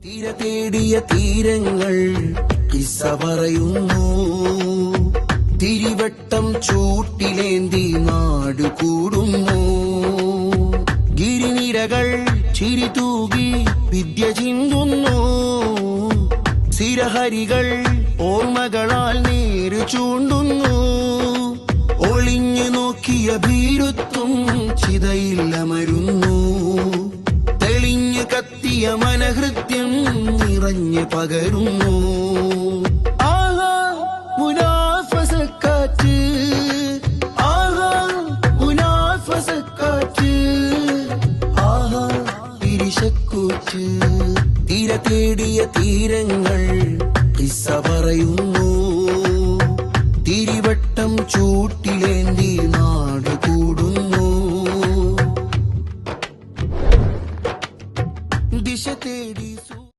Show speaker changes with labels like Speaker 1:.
Speaker 1: തീര തേടിയ തീരങ്ങൾ കിസ്സ പറയുന്നു. തിരിവട്ടം ചൂട്ടിലേന്തി നാട് കൂടുന്നു. ഗിരിനിരകൾ ചിരി തൂകി വിദ്യ ചിന്തുന്നു. സിരഹരികൾ ഓർമ്മകളാൽ നേര് ചൂണ്ടുന്നു. ഒളിഞ്ഞു നോക്കിയ ഭീരുത്വം ചിതയില്ലമരുന്നു. തെളിഞ്ഞു കത്തിയ മനഹൃത്യം നിറഞ്ഞു പകരുന്നു. ആഹാ മുനാഫസക്കാറ്റ്, ആഹാ മുനാഫസക്കാറ്റ്, ആഹാ ഇരിശക്കൂറ്റ്. തീര തേടിയ തീരങ്ങൾ കിസ്സ പറയുന്നു. തിരിവട്ടം ചൂട്ടിലേന്തി